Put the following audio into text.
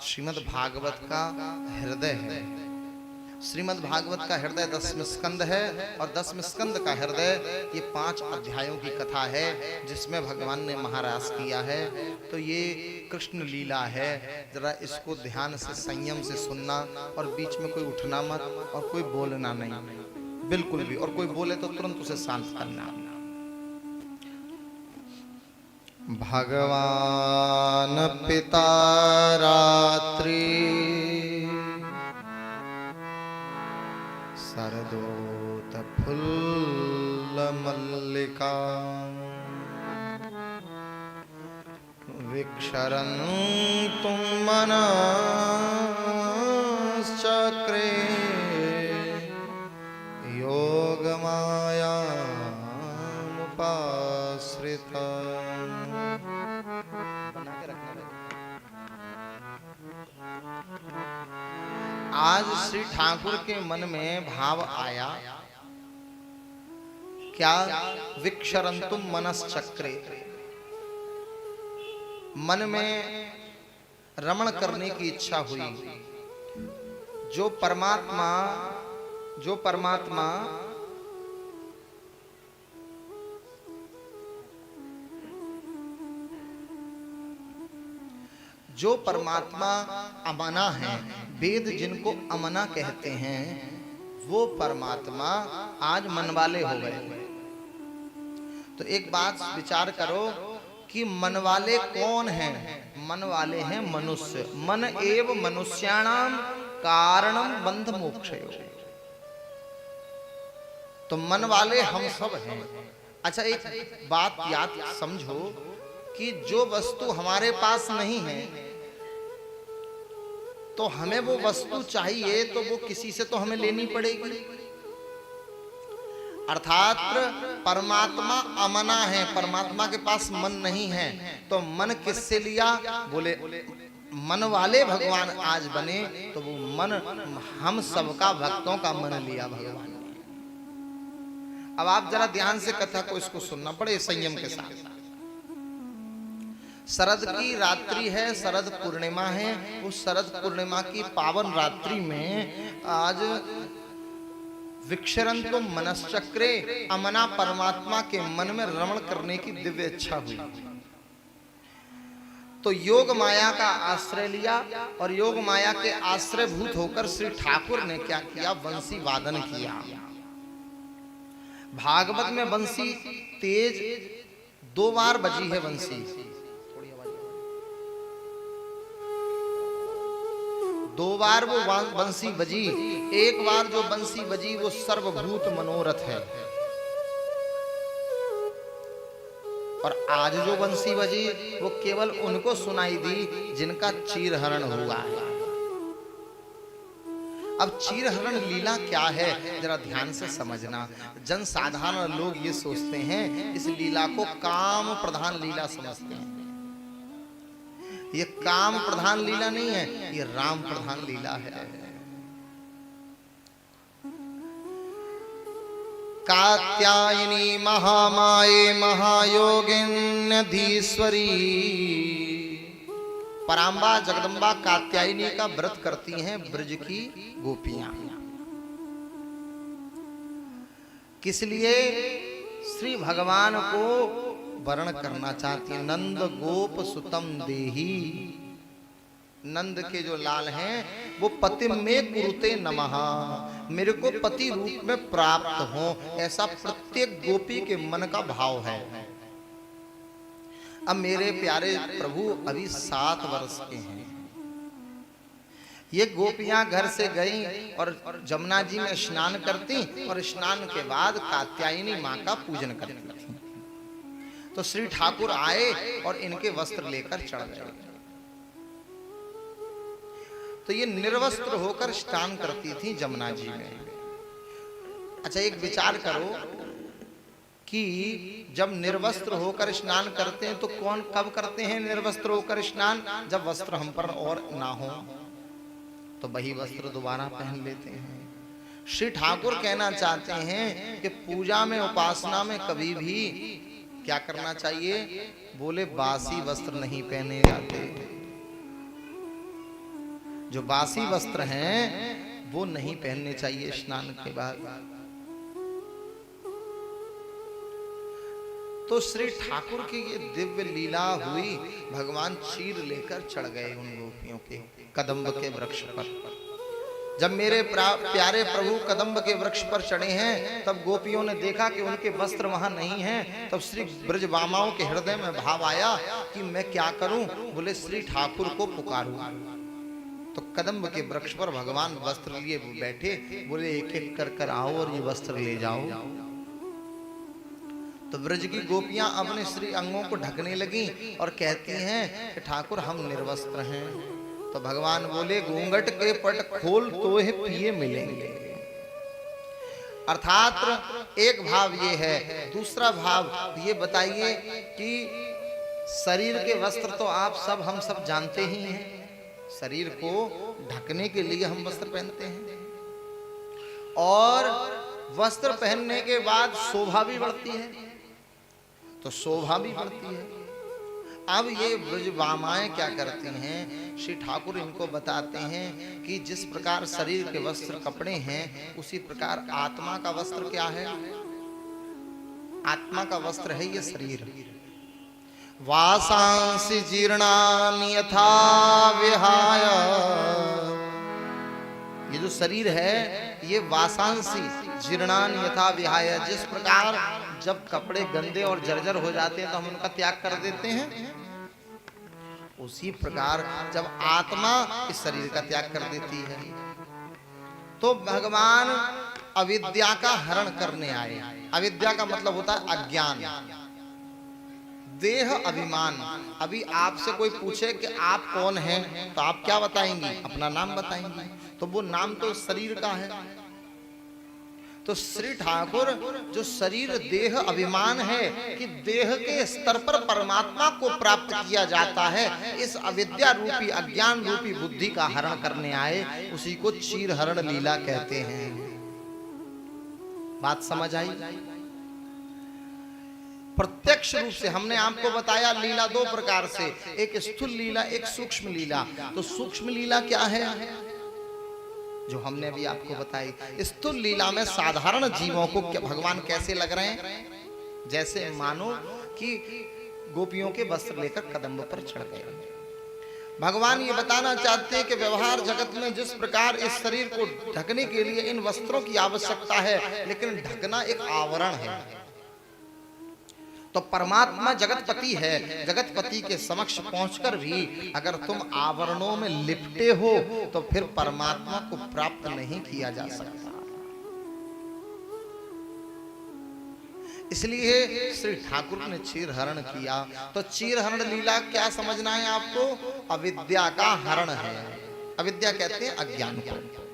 श्रीमद् भागवत का हृदय है। श्रीमद् भागवत का हृदय 10वें स्कंद है और 10वें स्कंद का हृदय ये 5 अध्यायों की कथा है जिसमें भगवान ने महारास किया है। तो ये कृष्ण लीला है, जरा इसको ध्यान से संयम से सुनना और बीच में कोई उठना मत और कोई बोलना नहीं बिल्कुल भी, और कोई बोले तो तुरंत उसे शांत करना। भगवान पिता रात्रि शरदोत फुल्ल मल्लिका विक्षरन्तुं मनश्चक्रे योगमायामुपाश्रिता। आज श्री ठाकुर के मन में भाव आया, क्या? विक्षरन्तुम मनश्चक्रे, मन में रमण करने की इच्छा हुई। जो परमात्मा अमना है, वेद जिनको अमना कहते हैं, वो परमात्मा आज मन वाले हो गए। तो एक बात विचार करो कि मन वाले कौन हैं? मन वाले हैं मनुष्य। मन एव मनुष्याणाम कारणम बंध मोक्षयो। तो मन वाले हम सब हैं। अच्छा, एक बात याद समझो कि जो वस्तु हमारे पास नहीं है तो हमें वो वस्तु चाहिए तो वो किसी से तो हमें लेनी पड़ेगी। अर्थात परमात्मा अमना है, परमात्मा के पास मन नहीं है। तो मन किससे लिया? बोले मन वाले भगवान आज बने तो वो मन हम सबका भक्तों का मन लिया भगवान ने। अब आप जरा ध्यान से कथा को इसको सुनना पड़े संयम के साथ। शरद की रात्रि है, शरद पूर्णिमा है। उस शरद पूर्णिमा की पावन रात्रि में आज विक्षरन्तुम मनश्चक्रे, अमना परमात्मा के मन में रमण करने की दिव्य इच्छा हुई। तो योग माया का आश्रय लिया और योग माया के आश्रय भूत होकर श्री ठाकुर ने क्या किया? बंसी वादन किया। भागवत में बंसी तेज 2 बार बजी है। बंसी 2 बार वो बंसी बजी। एक बार जो बंसी बजी वो सर्वभूत मनोरथ है। और आज जो बंसी बजी वो केवल उनको सुनाई दी जिनका चीरहरण हुआ है। अब चीरहरण लीला क्या है जरा ध्यान से समझना। जनसाधारण लोग ये सोचते हैं इस लीला को काम प्रधान लीला समझते हैं। ये काम प्रधान लीला नहीं है, ये राम प्रधान लीला है। कात्यायनी महामाये महायोगिन्यधीश्वरी पराम्बा जगदम्बा कात्यायनी का व्रत करती हैं ब्रज की गोपियां। किस लिए? श्री भगवान को वर्ण करना चाहती है। नंद गोप सुतम देही, नंद के जो लाल हैं वो पति में कुरुते नमः, मेरे को पति रूप में प्राप्त हो, ऐसा प्रत्येक गोपी के मन का भाव है। अब मेरे प्यारे प्रभु अभी 7 वर्ष के हैं। ये गोपियां घर से गई और जमुना जी में स्नान करती और स्नान के बाद कात्यायनी माँ का पूजन करती थी। तो श्री ठाकुर आए और इनके वस्त्र लेकर चढ़ गए। तो ये निर्वस्त्र होकर स्नान करती थी जमुना जी में। अच्छा, एक विचार करो कि जब निर्वस्त्र होकर स्नान करते हैं तो कौन कब करते हैं निर्वस्त्र होकर स्नान? जब वस्त्र हम पर और ना हो तो वही वस्त्र दोबारा पहन लेते हैं। श्री ठाकुर कहना चाहते हैं कि पूजा में उपासना में कभी भी क्या करना चाहिए? बोले बासी वस्त्र नहीं पहने जाते। जो बासी वस्त्र हैं वो नहीं पहनने चाहिए स्नान के बाद। तो श्री ठाकुर की ये दिव्य लीला हुई, भगवान चीर लेकर चढ़ गए उन गोपियों के कदम्ब के वृक्ष पर। जब मेरे प्यारे प्रभु कदम्ब के वृक्ष पर चढ़े हैं, तब गोपियों ने देखा कि उनके वस्त्र वहां नहीं हैं। तब श्री ब्रजबामाओं के हृदय में भाव आया कि मैं क्या करूं। बोले श्री ठाकुर को पुकारूं। तो कदम्ब के वृक्ष पर भगवान वस्त्र लिए बैठे, बोले एक एक कर आओ और ये वस्त्र ले जाओ। तो ब्रज की गोपियां अपने श्री अंगों को ढकने लगी और कहती हैं कि ठाकुर हम निर्वस्त्र हैं। तो भगवान बोले घूंघट के पट खोल तो है पिए मिलेंगे। अर्थात एक भाव ये है। दूसरा भाव ये बताइए कि शरीर के वस्त्र तो आप सब हम सब जानते ही हैं। शरीर को ढकने के लिए हम वस्त्र पहनते हैं और वस्त्र पहनने के बाद शोभा भी बढ़ती है, तो शोभा भी बढ़ती है। अब ये ब्रजबामाएं क्या करती हैं, श्री ठाकुर इनको बताते हैं कि जिस प्रकार शरीर के वस्त्र कपड़े हैं, उसी प्रकार आत्मा का वस्त्र क्या है। आत्मा का वस्त्र है ये शरीर। वासांसि जीर्णानि यथा विहाय, ये जो शरीर है ये वासांसि जीर्णानि यथा विहाय, जिस प्रकार जब कपड़े गंदे और जर्जर हो जाते हैं तो हम उनका त्याग कर देते हैं, उसी प्रकार जब आत्मा इस शरीर का त्याग कर देती है। तो भगवान अविद्या का हरण करने आए। अविद्या का मतलब होता है अज्ञान, देह अभिमान। अभी आपसे कोई पूछे कि आप कौन हैं, तो आप क्या बताएंगी, अपना नाम बताएंगी। तो वो नाम तो शरीर का है। तो श्री ठाकुर जो शरीर देह अभिमान है कि देह के स्तर पर परमात्मा को प्राप्त किया जाता है, इस अविद्या रूपी अज्ञान रूपी बुद्धि का हरण करने आए, उसी को चीर हरण लीला कहते हैं। बात समझ आई। प्रत्यक्ष रूप से हमने आपको बताया लीला दो प्रकार से, एक स्थूल लीला, एक सूक्ष्म लीला। तो सूक्ष्म लीला क्या है जो हमने अभी आपको बताई। स्थूल लीला में साधारण जीवों को भगवान कैसे लग रहे हैं, जैसे मानो कि गोपियों के वस्त्र लेकर कदम्ब पर चढ़ गए। भगवान ये बताना चाहते हैं कि व्यवहार जगत में जिस प्रकार इस शरीर को ढकने के लिए इन वस्त्रों की आवश्यकता है, लेकिन ढकना एक आवरण है। तो परमात्मा जगतपति है, जगतपति के समक्ष पहुंचकर भी अगर तुम आवरणों में लिपटे हो तो फिर परमात्मा को प्राप्त नहीं किया जा सकता। इसलिए श्री ठाकुर ने चीर हरण किया। तो चीर हरण लीला क्या समझना है आपको, अविद्या का हरण है। अविद्या कहते हैं अज्ञान को।